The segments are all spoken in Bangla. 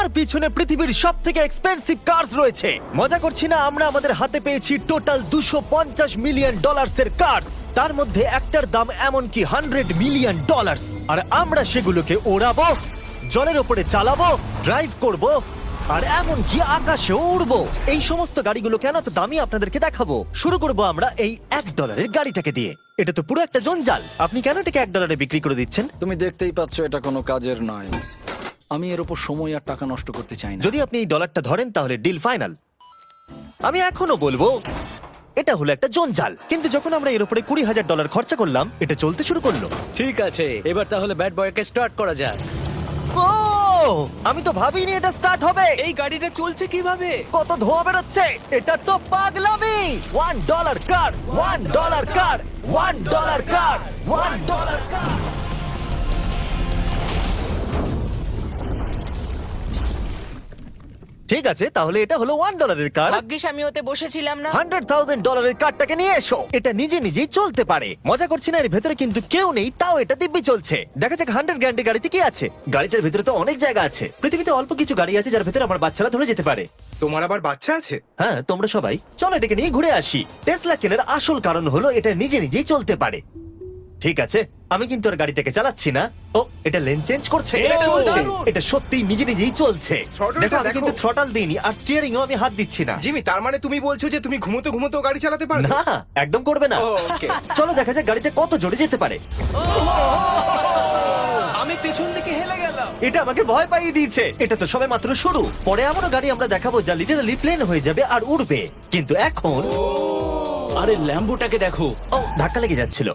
আমার পিছনে পৃথিবীর সবথেকে এক্সপেন্সিভ কার্স রয়েছে। মজা করছি না, আমরা আমাদের হাতে পেয়েছি টোটাল $250 মিলিয়ন এর কার্স। তার মধ্যে একটার দাম এমনকি $100 মিলিয়ন। আর আমরা সেগুলোকে ওড়াবো, জলের ওপরে চালাবো, ড্রাইভ করব, আর এমনকি আকাশেও উড়বো। এই সমস্ত গাড়িগুলো কেন তো দামি আপনাদেরকে দেখাবো। শুরু করবো আমরা এই $1 গাড়িটাকে দিয়ে। এটা তো পুরো একটা জঞ্জাল। আপনি কেন এটাকে $1 বিক্রি করে দিচ্ছেন? তুমি দেখতেই পাচ্ছ এটা কোনো কাজের নয়। আমি এর উপর সময় আর টাকা নষ্ট করতে চাই না। যদি আপনি এই ডলারটা ধরেন তাহলে ডিল ফাইনাল। আমি এখনো বলবো এটা হলো একটা জঞ্জাল, কিন্তু যখন আমরা এর উপরে $20,000 খরচা করলাম, এটা চলতে শুরু করলো। ঠিক আছে, এবার তাহলে ব্যাড বয়কে স্টার্ট করা যাক। ও, আমি তো ভাবিনি এটা স্টার্ট হবে। এই গাড়িটা চলছে কিভাবে? কত ধোঁয়া বেরোচ্ছে, এটা তো পাগলামি। $1 কার, $1 কার, $1 কার, $1 কার। ঠিক আছে, তাহলে এটা হলো $1 কার। ভাগ্যিস আমি ওতে বসেছিলাম না। $100,000 কারটাকে নিয়ে এসো। এটা নিজে নিজেই চলতে পারে। মজা করছি না, এর ভেতরে কিন্তু কেউ নেই, তাও এটা দিব্যি চলছে। দেখা যাক 100 গ্র্যান্ডের গাড়িতে কি আছে। গাড়িটার ভেতরে তো অনেক জায়গা আছে। পৃথিবীতে অল্প কিছু গাড়ি আছে যার ভেতরে আমার বাচ্চারা ধরে যেতে পারে। তোমার আবার বাচ্চা আছে? হ্যাঁ, তোমরা সবাই চলো এটাকে নিয়ে ঘুরে আসি। টেসলা কেনার আসল কারণ হলো এটা নিজে নিজেই চলতে পারে। ঠিক আছে, আমি কিন্তু আর গাড়িটাকে চালাচ্ছি না। ও, এটা লেন চেঞ্জ করছে। এটা চলছে। এটা সত্যি নিজে নিজেই চলছে। Throttle-টা দেখো, আমি দেখো। কিন্তু থ্রটাল দিইনি, আর স্টিয়ারিংও আমি হাত দিচ্ছি না। জিমি, তার মানে তুমি বলছো যে তুমি ঘুমোতে ঘুমোতে গাড়ি চালাতে পারবে? না, একদম করবে না। ও, ওকে। চলো দেখা যাক গাড়িটা কত জোরে যেতে পারে। আমি পেছন থেকে হেলে গেলাম। এটা আমাকে ভয় পাইয়ে দিয়েছে। এটা তো সবে মাত্র শুরু। পরে এমনও গাড়ি আমরা দেখাবো যা লিটারালি প্লেন হয়ে যাবে আর উড়বে। কিন্তু এখন আরে ল্যাম্বোটাকে দেখো, ও, ধাক্কা লেগে যাচ্ছিল।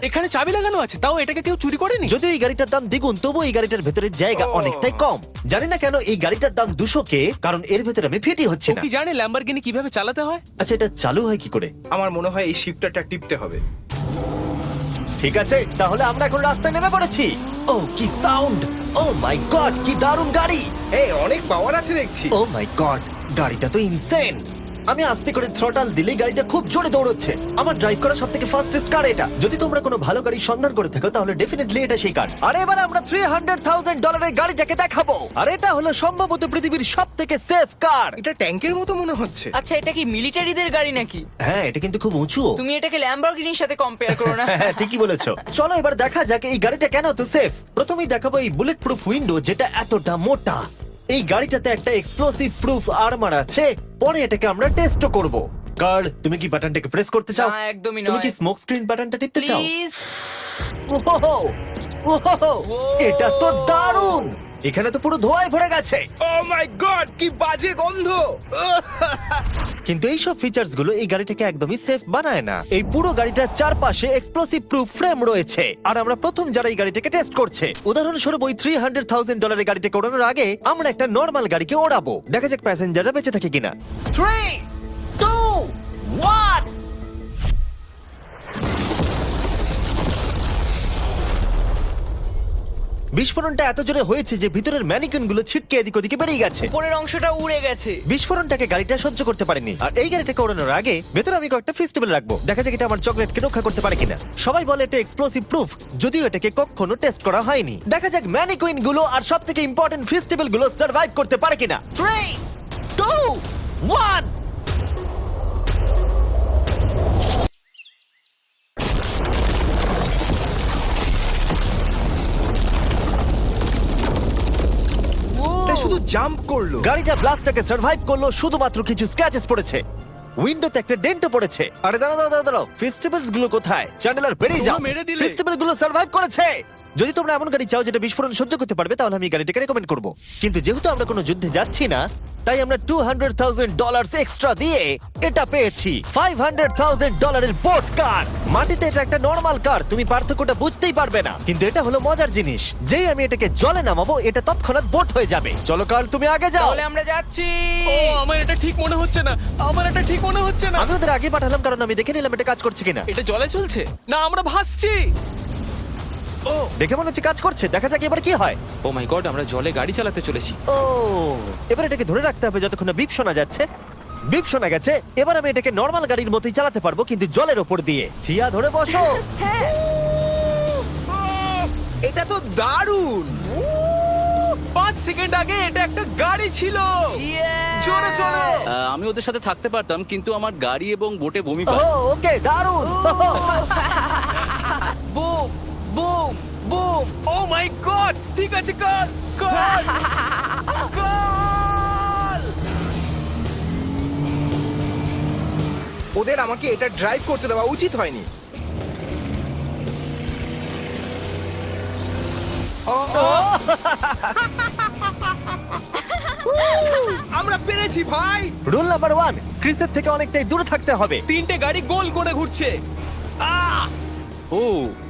এখানে চাবি লাগানো আছে, তাও এটাকে কেউ চুরি করেনি। যদিও এই গাড়িটার দাম দ্বিগুণ, তবু এই গাড়িটার ভেতরে জায়গা অনেকটাই কম। জানি না কেন এই গাড়িটার দাম 200K, কারণ এর ভেতরে আমি ফিটই হচ্ছে ও না। কি জানে ল্যাম্বরগিনি কিভাবে চালাতে হয়? আচ্ছা, এটা চালু হয় কি করে? আমার মনে হয় এই শিফটারটা টিপতে হবে। ঠিক আছে, তাহলে আমরা এখন রাস্তায় নেমে পড়েছি। ও, কি সাউন্ড! ও মাই গড, কি দারুণ গাড়ি! এই অনেক পাওয়ার আছে দেখছি। ও মাই গড, গাড়িটা তো ইনসেন। আমি আস্তে করে থ্রটাল দিলেই গাড়িটা খুব জোরে দৌড়চ্ছে। আমার ড্রাইভ করা সবথেকে ফাস্টেস্ট কার এটা। যদি তোমরা কোনো ভালো গাড়ির সন্ধান করে থাকো তাহলে ডেফিনেটলি এটা সেই কার। আর এবার আমরা $300,000 এর গাড়িটাকে দেখাবো। আর এটা হলো সম্ভবত পৃথিবীর সবথেকে সেফ কার। এটা ট্যাঙ্কের মতো মনে হচ্ছে। আচ্ছা, এটা কি মিলিটারিদের গাড়ি নাকি? হ্যাঁ, এটা কিন্তু খুব উঁচু। তুমি এটাকে ল্যাম্বরগিনির সাথে কম্পেয়ার করো না। হ্যাঁ, ঠিকই বলেছো। চলো এবার দেখা যাক এই গাড়িটা কেন এত সেফ। প্রথমেই দেখাবো এই বুলেট প্রুফ উইন্ডো, যেটা এতটা মোটা। এই গাড়িটাতে একটা এক্সপ্লোসিভ প্রুফ আর্মার আছে। পরে এটাকে আমরা টেস্টও করব। কার্ল, তুমি কি বাটনটাকে প্রেস করতে চাও? না, একদমই তুমি নয়। কি স্মোক স্ক্রিন বাটনটা টিপতে চাও? প্লিজ। ওহো, ওহো, এটা তো দারুণ। এখানে তো পুরো ধোঁয়ায় ভরে গেছে। ও মাই গড, কি বাজে গন্ধ! কিন্তু এইসব ফিচার্স গুলো এই গাড়িটাকে একদমই সেফ বানায় না। এই পুরো গাড়িটার চারপাশে এক্সপ্লোসিভ প্রুফ ফ্রেম রয়েছে, আর আমরা প্রথম যারা এই গাড়িটাকে টেস্ট করছে। উদাহরণস্বরূপ ওই $300,000 এর গাড়িটাকে ওড়ানোর আগে আমরা একটা নর্মাল গাড়িকে ওড়াবো। দেখা যাক প্যাসেঞ্জাররা বেঁচে থাকে কিনা। 3, 2, 1। বিস্ফোরণটা এত জোরে হয়েছে যে ভিতরের ম্যানিকুইন গুলো ছিটকে এদিক ওদিকে বেরিয়ে গেছে। উপরের অংশটা উড়ে গেছে। বিস্ফোরণটাকে গাড়িটা সহ্য করতে পারেনি। আর এই গাড়িটাকে ওড়ানোর আগে ভেতরে আমি কয়েকটা ফেস্টিভ্যাল রাখবো, দেখা যাক এটা আমার চকলেটকে রক্ষা করতে পারে কিনা। সবাই বলে এটা এক্সপ্লোসিভ প্রুফ, যদিও এটাকে কখনো টেস্ট করা হয়নি। দেখা যাক ম্যানিকুইন গুলো আর সবথেকে ইম্পর্টেন্ট ফেস্টিভ্যাল গুলো সার্ভাইভ করতে পারে কিনা। 3, 2, 1। এটা শুধু জাম্প করলো। গাড়িটা ব্লাস্টটাকে সার্ভাইভ করলো, শুধুমাত্র কিছু স্ক্র্যাচেস পড়েছে। উইন্ডোতে একটা ডেন্টও পড়েছে। আরে দাঁড়াও, ফেস্টিভ্যালস গুলো কোথায়? চ্যান্ডেলার বেরিয়ে যাও। তোমরা মেরে দিলে। ফেস্টিভ্যাল গুলো সার্ভাইভ করেছে। যদি তোমরা এমন গাড়ি চাও যেটা বিস্ফোরণ সহ্য করতে পারবে, তাহলে আমি এই গাড়িটাকে রেকমেন্ড করব। কিন্তু যেহেতু আমরা কোনো যুদ্ধে যাচ্ছি না, তাই আমরা $200,000 এক্সট্রা দিয়ে এটা পেয়েছি। $500,000 এর বোট কার। মাটিতে এটা একটা নরমাল কার, তুমি পার্থক্যটা বুঝতেই পারবে না। কিন্তু এটা হলো মজার জিনিস, যেই আমি এটাকে জলে নামাবো এটা তৎক্ষণাৎ বোট হয়ে যাবে। চলো কার্ল, তুমি আগে যাও। তাহলে আমরা যাচ্ছি। ও, আমার এটা ঠিক মনে হচ্ছে না, আমার এটা ঠিক মনে হচ্ছে না। আমি ওদের আগে পাঠালাম কারণ আমি দেখে নিলাম এটা কাজ করছে কিনা। এটা জলে চলছে না, আমরা ভাসছি। ও, দেখে মনে হচ্ছে কাজ করছে, দেখা যাক এবার কি হয়। ও মাই গড, আমরা জলে গাড়ি চালাতে চলেছি। ও, এবার এটাকে ধরে রাখতে হবে যতক্ষণ না বিপ শোনা যাচ্ছে। বিপ শোনা গেছে, এবার আমি এটাকে নরমাল গাড়ির মতোই চালাতে পারবো, কিন্তু জলের ওপর দিয়ে। থিয়া, ধরে বসো। হ্যাঁ। এটা তো দারুণ! 5 সেকেন্ড আগে এটা একটা গাড়ি ছিল। জোরে চলো। আমি ওদের সাথে থাকতে পারতাম, কিন্তু আমার গাড়ি এবং বোটে বমি ও পায়। ওকে দারুণ বুম বুম বুম। ও মাই গড, ঠিক আছে, কর কর কর। ওদের আমাকে এটা ড্রাইভ করতে দেওয়া উচিত হয়নি। আমরা পেরেছি ভাই। রুল নাম্বার 1, ক্রিসের থেকে অনেকটাই দূরে থাকতে হবে। 3টে গাড়ি গোল করে ঘুরছে। আহ! ও,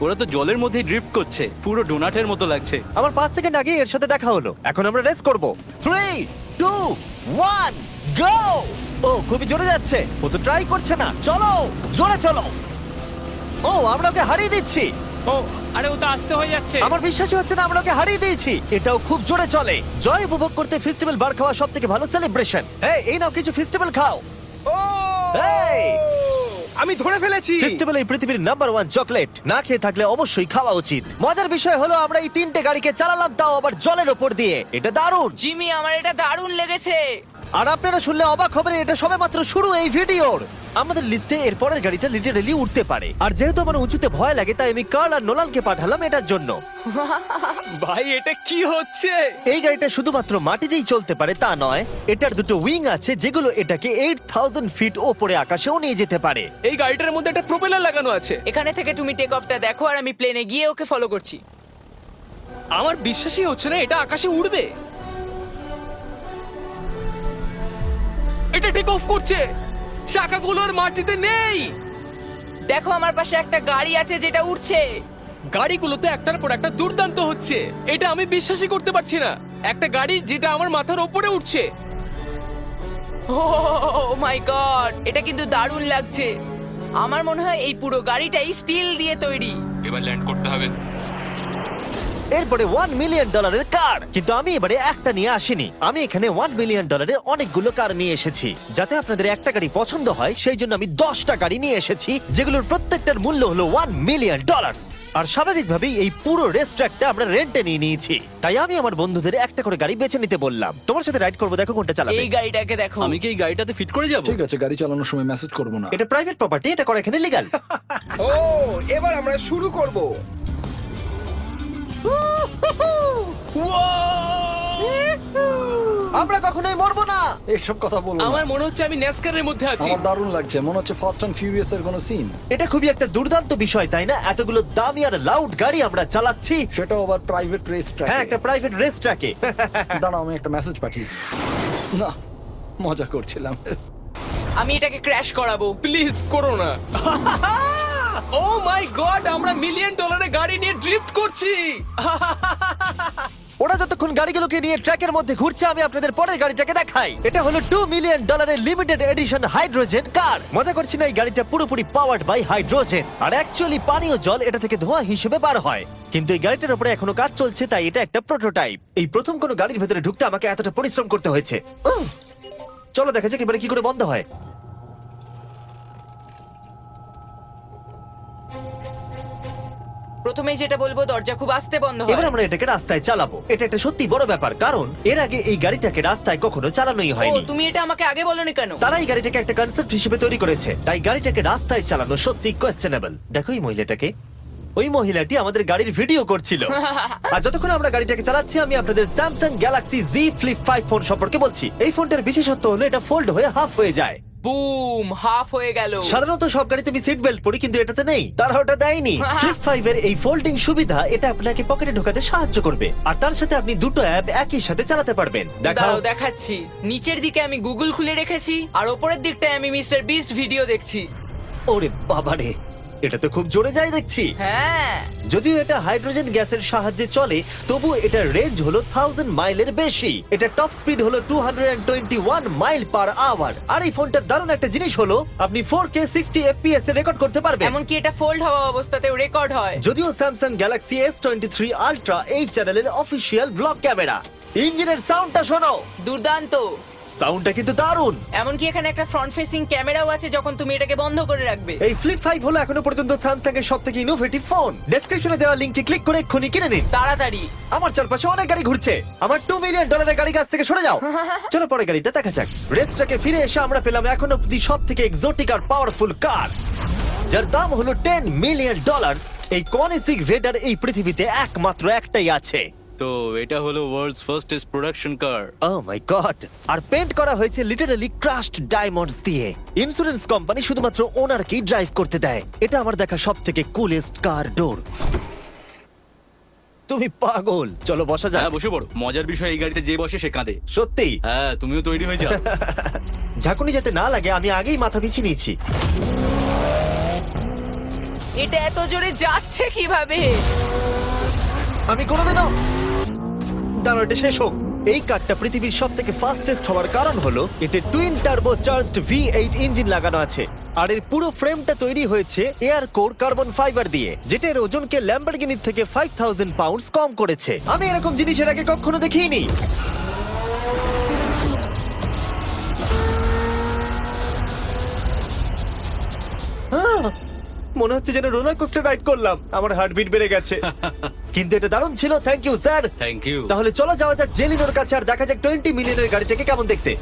ওরা তো জলের মধ্যে ড্রিফট করছে, পুরো ডোনাটের মতো লাগছে। আমার 5 সেকেন্ড আগে এর সাথে দেখা হলো। এখন আমরা রেস করব। 3 2 1 গো। ও খুবই জোরে যাচ্ছে। ও তো ট্রাই করছে না। চলো জোরে চলো। ও আমরা ওকে হারিয়ে দিচ্ছি। ও আরে ও তো আসতে হয়ে যাচ্ছে। আমার বিশ্বাসই হচ্ছে না আমরা ওকে হারিয়ে দিয়েছি। এটাও খুব জোরে চলে। জয় উপভোগ করতে ফেস্টিভ্যাল বার খাওয়া সবথেকে ভালো সেলিব্রেশন। এই নাও কিছু ফেস্টিভ্যাল খাও। ও এই! আমি ধরে ফেলেছি। ফেস্টিভ্যাল এই পৃথিবীর নাম্বার 1 চকলেট। না খেয়ে থাকলে অবশ্যই খাওয়া উচিত। মজার বিষয় হলো আমরা এই 3টে গাড়িকে চালালাম, তাও আবার জলের ওপর দিয়ে। এটা দারুণ। জিমি, আমার এটা দারুণ লেগেছে। আর আপনারা শুনলে অবাক হবেন, এটা সবেমাত্র শুরু এই ভিডিওর। আমাদের লিস্টে এর পরের গাড়িটা লিটারেলি উঠতে পারে। আর যেহেতু আমার উঁচুতে ভয় লাগে, তাই আমি কার্ল আর নোলানকে পাঠালাম এটার জন্য। ভাই এটা কি হচ্ছে? এই গাড়িটা শুধুমাত্র মাটিতেই চলতে পারে তা নয়, এটার দুটো উইং আছে যেগুলো এটাকে 8000 ফিট ওপরে আকাশেও নিয়ে যেতে পারে। এই গাড়িটার মধ্যে একটা প্রপেলার লাগানো আছে। এখানে থেকে তুমি টেক অফটা দেখো আর আমি প্লেনে গিয়ে ওকে ফলো করছি। আমার বিশ্বাসই হচ্ছে না এটা আকাশে উড়বে। এটা টেক অফ করছে। চাকাগুলোর মাটিতে নেই। দেখো আমার পাশে একটা গাড়ি আছে যেটা উঠছে। গাড়িগুলোতে একটার পর একটা দুর্দান্ত হচ্ছে। এটা আমি বিশ্বাসই করতে পারছি না। একটা গাড়ি যেটা আমার মাথার ওপরে উঠছে। ও মাই গড, এটা কিন্তু দারুণ লাগছে। আমার মনে হয় এই পুরো গাড়িটাই স্টিল দিয়ে তৈরি। এবার ল্যান্ড করতে হবে। এরপরে $1 মিলিয়ন কার। কিন্তু আমি এবারে একটা নিয়ে আসিনি। আমি এখানে $1 মিলিয়ন অনেকগুলো কার নিয়ে এসেছি। যাতে আপনাদের একটা গাড়ি পছন্দ হয় সেই জন্য আমি 10টা গাড়ি নিয়ে এসেছি, যেগুলোর প্রত্যেকটার মূল্য হলো $1 মিলিয়ন। আর স্বাভাবিকভাবেই এই পুরো রেস ট্র্যাকটা আমরা রেন্টে নিয়ে নিয়েছি। তাই আমি আমার বন্ধুদের একটা করে গাড়ি বেছে নিতে বললাম। তোমার সাথে রাইড করবো, দেখো কোনটা চালাবে। এই গাড়িটাকে দেখো। আমি কি এই গাড়িটাতে ফিট করে যাব? ঠিক আছে, গাড়ি চালানোর সময় মেসেজ করবো না। এটা প্রাইভেট প্রপার্টি, এটা করা এখানে লিগ্যাল। ও এবার আমরা শুরু করব। আমরা কখনোই মরবো না। এসব কথা বলবো না। আমার মনে হচ্ছে আমি ন্যাসকারের মধ্যে আছি। আমার দারুণ লাগছে, মনে হচ্ছে ফাস্ট অ্যান্ড ফিউরিয়াস এর কোনো সিন। এটা খুবই একটা দুর্দান্ত বিষয়, তাই না? এতগুলো দামি আর লাউড গাড়ি আমরা চালাচ্ছি। সেটাও আবার প্রাইভেট রেস ট্র্যাক। হ্যাঁ, একটা প্রাইভেট রেস ট্র্যাকে। দাঁড়াও, আমি একটা মেসেজ পাঠিয়ে দিই। না, মজা করছিলাম। আমি এটাকে ক্র্যাশ করাবো। প্লিজ করো না। ও মাই গড, আমরা $1 মিলিয়ন গাড়ি নিয়ে ড্রিফট করছি। ওরা যতক্ষণ গাড়িগুলোকে নিয়ে ট্র্যাকের মধ্যে ঘুরছে, আমি আপনাদের পরের গাড়িটাকে দেখাই। এটা হলো $2 million limited edition hydrogen car. মজা করছি না, এই গাড়িটা পুরোপুরি পাওয়ার্ড বাই হাইড্রোজেন। আর অ্যাকচুয়ালি পানীয় জল এটা থেকে ধোঁয়া হিসেবে বার হয়। কিন্তু এই গাড়িটার উপরে এখনো কাজ চলছে, তাই এটা একটা প্রোটোটাইপ। এই প্রথম কোনো গাড়ির ভেতরে ঢুকতে আমাকে এতটা পরিশ্রম করতে হয়েছে। চলো দেখা যাক এবারে কি করে বন্ধ হয়। প্রথমেই যেটা বলবো, দরজা খুব আস্তে বন্ধ এবার হয়। আমরা এটাকে রাস্তায় চালাবো। এটা একটা সত্যি বড় ব্যাপার, কারণ এর আগে এই গাড়িটাকে রাস্তায় কখনো চালানোই ও, হয়নি। তুমি এটা আমাকে আগে বলনি কেন? তারা এই গাড়িটাকে একটা কনসেপ্ট হিসেবে তৈরি করেছে, তাই গাড়িটাকে রাস্তায় চালানো সত্যি কোয়েশ্চেনেবল। দেখো এই মহিলাটাকে। ওই মহিলাটি আমাদের গাড়ির ভিডিও করছিল। আর যতক্ষণ আমরা গাড়িটাকে চালাচ্ছি, আমি আপনাদের Samsung Galaxy Z Flip 5 phone সম্পর্কে বলছি। এই ফোনটার বিশেষত্ব হলো এটা ফোল্ড হয়ে হাফ হয়ে যায়। বুম, হাফ হয়ে গেল। সাধারণত সব গাড়িতে আমি সিট বেল্ট পরি, কিন্তু এটাতে নেই। তারা ওটা দেয়নি। ফ্লিপ 5 এর এই ফোল্ডিং সুবিধা এটা আপনাকে পকেটে ঢোকাতে সাহায্য করবে। আর তার সাথে আপনি দুটো অ্যাপ একই সাথে চালাতে পারবেন। দেখাও। দাঁড়াও দেখাচ্ছি। নিচের দিকে আমি গুগল খুলে রেখেছি, আর ওপরের দিকটায় আমি মিস্টার বিস্ট ভিডিও দেখছি। ওরে বাবারে, এটা তো খুব জোরে যায় দেখছি। হ্যাঁ, যদিও এটা হাইড্রোজেন গ্যাসের সাহায্যে চলে, তবু এটার রেঞ্জ হলো 1000 মাইলের বেশি। এটা টপ স্পিড হলো 221 মাইল পার আওয়ার। আর এই ফোনটার দারুণ একটা জিনিস হলো আপনি 4K 60 FPS এ রেকর্ড করতে পারবেন। এমনকি এটা ফোল্ড হওয়া অবস্থাতেও রেকর্ড হয়। যদিও স্যামসাং গ্যালাক্সি S23 আলট্রা এই চ্যানেলের অফিসিয়াল ব্লগ ক্যামেরা। ইঞ্জিনের সাউন্ডটা শোনো। দুর্দান্ত। সাউন্ডটা কিন্তু দারুণ। এমনকি এখানে একটা ফ্রন্ট ফেসিং ক্যামেরাও আছে যখন তুমি এটাকে বন্ধ করে রাখবে। এই ফ্লিপ 5 হলো এখনো পর্যন্ত স্যামসাং এর সবথেকে ইনোভেটিভ ফোন। ডেসক্রিপশনে দেওয়া লিংকে ক্লিক করে এক্ষুনি কিনে নিন। তাড়াতাড়ি। আমার চারপাশে অনেক গাড়ি ঘুরছে। আমার $2 মিলিয়ন গাড়ি কাছ থেকে সরে যাও। চলো পরে গাড়িটা দেখা যাক। রেসটাকে ফিরে এসে আমরা পেলাম এখন অব্দি সব থেকে এক্সোটিক আর পাওয়ারফুল কার, যার দাম হলো $10 মিলিয়ন। এই কনিসিক ভেডার এই পৃথিবীতে একমাত্র একটাই আছে। তো এটা হলো ওয়ার্ল্ডস ফার্স্টেস্ট প্রোডাকশন কার। ও মাই গড! আর পেন্ট করা হয়েছে লিটারালি ক্রাশড ডায়মন্ডস দিয়ে। ইন্স্যুরেন্স কোম্পানি শুধুমাত্র ওনারকেই ড্রাইভ করতে দেয়। এটা আমার দেখা সব থেকে কুলেস্ট কার ডোর। তুমি পাগল। চলো বসা যাক। হ্যাঁ বসে পড়ো। মজার বিষয় এই গাড়িতে যে বসে সে কাঁদে। সত্যি? হ্যাঁ তুমিও তৈরি হয়ে যাও। ঝাঁকুনি যাতে না লাগে আমি আগেই মাথা পিছিয়ে নিয়েছি। এটা এত জোরে যাচ্ছে কিভাবে? আমি কোনোদিনও দাঁড়াও, এটা শেষ হোক। এই কারটা পৃথিবীর সব থেকে ফাস্টেস্ট হওয়ার কারণ হলো এতে twin turbo charged V8 engine লাগানো আছে। আর এর পুরো ফ্রেমটা তৈরি হয়েছে এয়ার কোর কার্বন ফাইবার দিয়ে, যেটা এর ওজনকে ল্যাম্বরগিনির থেকে 5000 পাউন্ডস কম করেছে। আমি এরকম জিনিসের আগে কখনো দেখিনি। মনে হচ্ছে যেন রোলার কোস্টার রাইড করলাম। আমার হার্টবিট বেড়ে গেছে। কিন্তু এটা দারুণ ছিল। Thank you sir. Thank you. তাহলে চলো যাওয়া যাক জেলিনোর কাছে আর দেখা যাক 20 মিলিয়নের গাড়িটাকে কেমন দেখতে।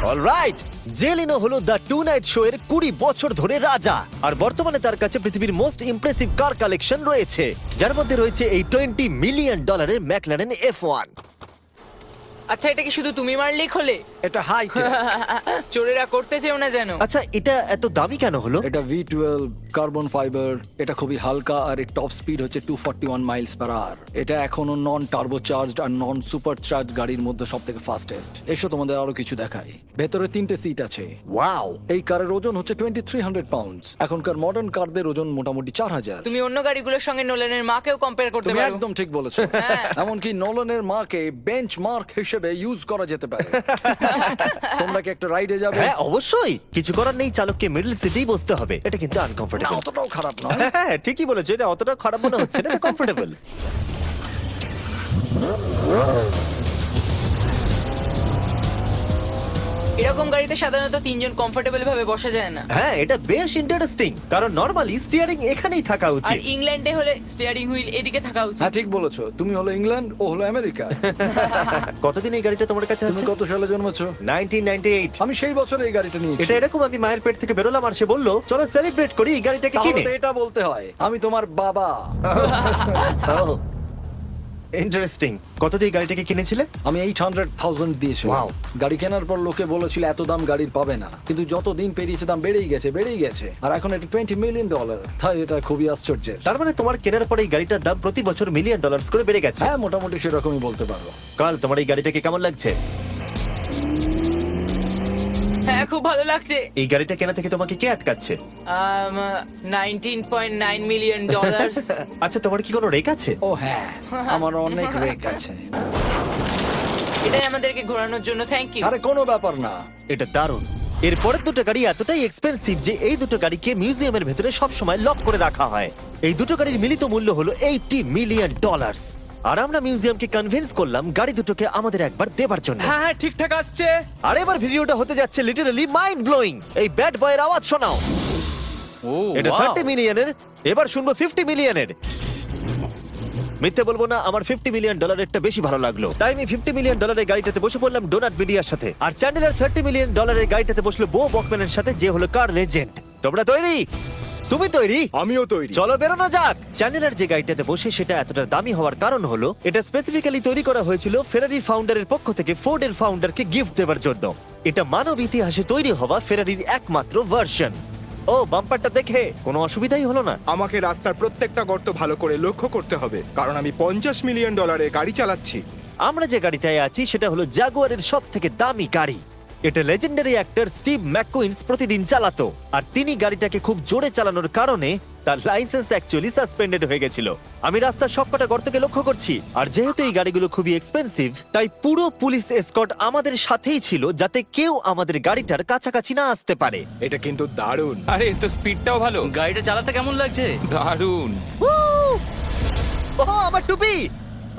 অলরাইট, জেলিনো হলো দ্য টু নাইট শো এর 20 বছর ধরে রাজা। আর বর্তমানে তার কাছে পৃথিবীর মোস্ট ইমপ্রেসিভ কার কালেকশন রয়েছে, যার মধ্যে রয়েছে এই $20 মিলিয়ন ম্যাকলারেন F1। আচ্ছা, এটা কি শুধু তুমি মারলেই খোলে? এটা হাইট। চোরেরা করতে চেও না যেন। আচ্ছা, এটা এত দামি কেন হলো? এটা V12 কার্বন ফাইবার। এটা খুবই হালকা আর এর টপ স্পিড হচ্ছে 241 মাইলস পার আওয়ার। এটা এখনো নন টার্বো চার্জড আর নন সুপার চার্জ গাড়ির মধ্যে সবথেকে ফাস্টেস্ট। এসো তোমাদের আরো কিছু দেখাই। ভেতরে 3টে সিট আছে। ওয়াও! এই কারের ওজন হচ্ছে 2300 পাউন্ডস। এখনকার মডার্ন কারদের ওজন মোটামুটি 4000। তুমি অন্য গাড়িগুলোর সঙ্গে নোলেনের মাকেও কম্পেয়ার করতে তুমি পারো। একদম ঠিক বলেছো। হ্যাঁ। এমনকি নোলানের মাকে বেঞ্চমার্ক হিসেবে ইউজ করা যেতে পারে। তোমরা কি একটা রাইডে যাবে? হ্যাঁ অবশ্যই। কিছু করার নেই, চালককে মিডল সিটেই বসতে হবে। এটা কিন্তু আনকমফোর্টেবল। অতটাও খারাপ নয়। হ্যাঁ ঠিকই বলেছো, এটা অতটা খারাপ মনে হচ্ছে না, এটা কমফোর্টেবল। এরকম গাড়িতে সাধারণত 3 জন কমফোর্টেবল ভাবে বসা যায় না। হ্যাঁ এটা বেশ ইন্টারেস্টিং, কারণ নরমালি স্টিয়ারিং এখানেই থাকা আর উচিত। ইংল্যান্ডে হলে স্টিয়ারিং হুইল এদিকে থাকা উচিত। হ্যাঁ ঠিক বলেছো। তুমি হলো ইংল্যান্ড, ও হলো আমেরিকা। কতদিন এই গাড়িটা তোমার কাছে তুমি আছে? কত সালে জন্মেছো? 1998। আমি সেই বছর এই গাড়িটা নিয়েছি। এটা এরকম আমি মায়ের পেট থেকে বেরোলাম আর সে বললো চলো সেলিব্রেট করি এই গাড়িটাকে তাহলে কিনে। তো এটা বলতে হয় আমি তোমার বাবা। ইন্টারেস্টিং। কত দিয়ে এই গাড়িটাকে কিনেছিলে? আমি 800,000 দিয়েছি। Wow. গাড়ি কেনার পর লোকে বলেছিল এত দাম গাড়ির পাবে না, কিন্তু যত দিন পেরিয়েছে দাম বেড়েই গেছে। আর এখন এটা $20 মিলিয়ন। তাই এটা খুবই আশ্চর্যের। তার মানে তোমার কেনার পরে এই গাড়িটার দাম প্রতি বছর $1 মিলিয়ন করে বেড়ে গেছে। হ্যাঁ মোটামুটি সেরকমই বলতে পারো। কাল তোমার এই গাড়িটাকে কেমন লাগছে? হ্যাঁ খুব ভালো লাগছে। এই গাড়িটা কেনা থেকে তোমাকে কে আটকাচ্ছে? $19.9 মিলিয়ন। আচ্ছা তোমার কি কোনো রেক আছে? ও হ্যাঁ, আমার অনেক রেক আছে। এটাই আমাদেরকে ঘোরানোর জন্য থ্যাংক ইউ। আরে কোনো ব্যাপার না। এটা দারুণ। এর পরের দুটো গাড়ি এতটাই এক্সপেন্সিভ যে এই দুটো গাড়িকে মিউজিয়ামের ভেতরে সব সময় লক করে রাখা হয়। এই দুটো গাড়ির মিলিত মূল্য হলো $80 মিলিয়ন। আর আমরা মিউজিয়ামকে কনভিন্স করলাম গাড়ি দুটোকে আমাদের একবার দেবার জন্য। হ্যাঁ হ্যাঁ ঠিকঠাক আসছে। আর এবার ভিডিওটা হতে যাচ্ছে লিটারালি মাইন্ড ব্লোয়িং। এই ব্যাড বয়ের আওয়াজ শোনাও। ও এটা wow! 30 মিলিয়নের, এবার শুনবো 50 মিলিয়নের। মিথ্যে বলবো না, আমার $50 মিলিয়ন বেশি ভালো লাগলো, তাই আমি $50 মিলিয়ন গাড়িটাতে বসে পড়লাম ডোনাট মিডিয়ার সাথে। আর চ্যান্ডেলার $30 মিলিয়ন গাড়িটাতে বসলো বো বকম্যানের সাথে, যে হলো কার লেজেন্ড। তোমরা তৈরি? তুমি তৈরি? আমিও তৈরি। চলো বেরোনো যাক। চ্যান্ডেলার যে গাড়িটাতে বসে সেটা এতটা দামি হওয়ার কারণ হলো এটা স্পেসিফিক্যালি তৈরি করা হয়েছিল ফেরারি ফাউন্ডারের পক্ষ থেকে ফোর্ডের ফাউন্ডারকে গিফট দেওয়ার জন্য। এটা মানব ইতিহাসে তৈরি হওয়া ফেরারির একমাত্র ভার্সন। ও বাম্পারটা দেখে কোনো অসুবিধাই হলো না। আমাকে রাস্তার প্রত্যেকটা গর্ত ভালো করে লক্ষ্য করতে হবে, কারণ আমি $50 মিলিয়ন গাড়ি চালাচ্ছি। আমরা যে গাড়িটায় আছি সেটা হলো জাগুয়ারের সব থেকে দামি গাড়ি। এটা লেজেন্ডারি অ্যাক্টর স্টিভ ম্যাককুইন্স প্রতিদিন চালাতো, আর তিনি গাড়িটাকে খুব জোরে চালানোর কারণে তার লাইসেন্স অ্যাকচুয়ালি সাসপেন্ডেড হয়ে গেছিল। আমি রাস্তার সবকটা গর্তকে লক্ষ্য করছি, আর যেহেতু এই গাড়িগুলো খুবই এক্সপেন্সিভ তাই পুরো পুলিশ এসকর্ট আমাদের সাথেই ছিল, যাতে কেউ আমাদের গাড়িটার কাছাকাছি না আসতে পারে। এটা কিন্তু দারুণ। আরে এর তো স্পিডটাও ভালো। গাড়িটা চালাতে কেমন লাগছে? দারুণ। ও আমার টুপি! ও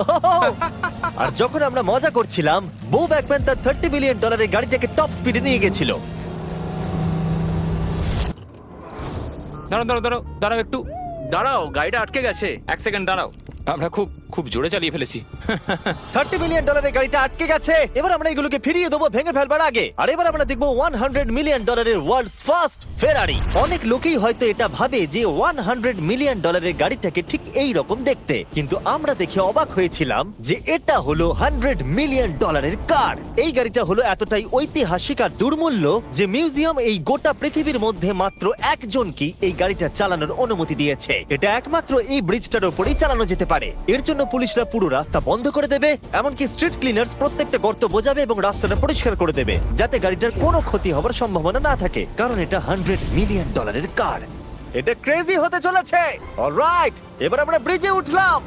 আর যখন আমরা মজা করছিলাম, বো ব্যাকম্যান তার $30 মিলিয়ন গাড়িটাকে টপ স্পিডে নিয়ে গেছিল। দাঁড়াও দাঁড়াও দাঁড়াও দাঁড়াও একটু, দাঁড়াও, গাড়িটা আটকে গেছে। 1 সেকেন্ড দাঁড়াও। আমরা খুব জোরে চালিয়ে ফেলেছি। $30 মিলিয়ন গাড়িটা আটকে গেছে। এবার আমরা এগুলোকে ফিরিয়ে দেবো ভেঙে ফেলবার আগে। আর এবার আমরা দেখবো $100 মিলিয়ন ওয়ার্ল্ডস ফার্স্ট ফেরারি। অনেক লোকেই হয়তো এটা ভাবে যে $100 মিলিয়ন গাড়িটাকে ঠিক এই রকম দেখতে, কিন্তু আমরা দেখে অবাক হয়েছিলাম যে এটা হলো $100 মিলিয়ন কার। এই গাড়িটা হলো এতটাই ঐতিহাসিক আর দুর্মূল্য যে মিউজিয়াম এই গোটা পৃথিবীর মধ্যে মাত্র একজনকেই এই গাড়িটা চালানোর অনুমতি দিয়েছে। এটা একমাত্র এই ব্রিজটার উপরেই চালানো যেতে পারে। এর জন্য পুলিশরা পুরো রাস্তা বন্ধ করে দেবে, এমনকি স্ট্রিট ক্লিনার্স প্রত্যেকটা গর্ত বোঝাবে এবং রাস্তাটা পরিষ্কার করে দেবে, যাতে গাড়িটার কোনো ক্ষতি হবার সম্ভাবনা না থাকে, কারণ এটা $100 মিলিয়ন কার। এটা ক্রেজি হতে চলেছে। অলরাইট, এবার আমরা ব্রিজে উঠলাম।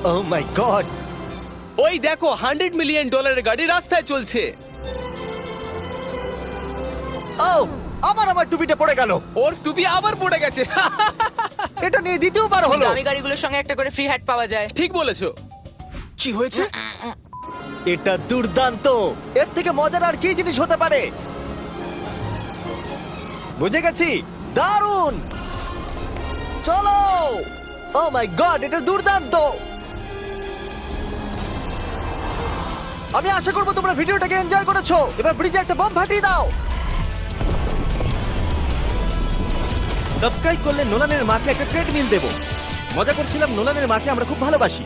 ও মাই গড, ওই দেখো, $100 মিলিয়ন গাড়ি রাস্তায় চলছে। ও আমার টুপিটা পড়ে গেল। ওর টুপি আবার পড়ে গেছে। এটা নিয়ে দ্বিতীয়বার হলো। দামি গাড়িগুলোর সঙ্গে একটা করে ফ্রি হ্যাট পাওয়া যায়। ঠিক বলেছো। কি হয়েছে? এটা দুর্দান্ত। এর থেকে মজার আর কি জিনিস হতে পারে? বুঝে গেছি, দারুণ। চলো। ও মাই গড, এটা দুর্দান্ত। আমি আশা করবো তোমরা ভিডিওটাকে এনজয় করেছো। এবার ব্রিজে একটা বম ফাটিয়ে দাও। সাবস্ক্রাইব করলে নোলানের মাকে একটা ট্রেডমিল দেবো। মজা করছিলাম, নোলানের মাকে আমরা খুব ভালোবাসি।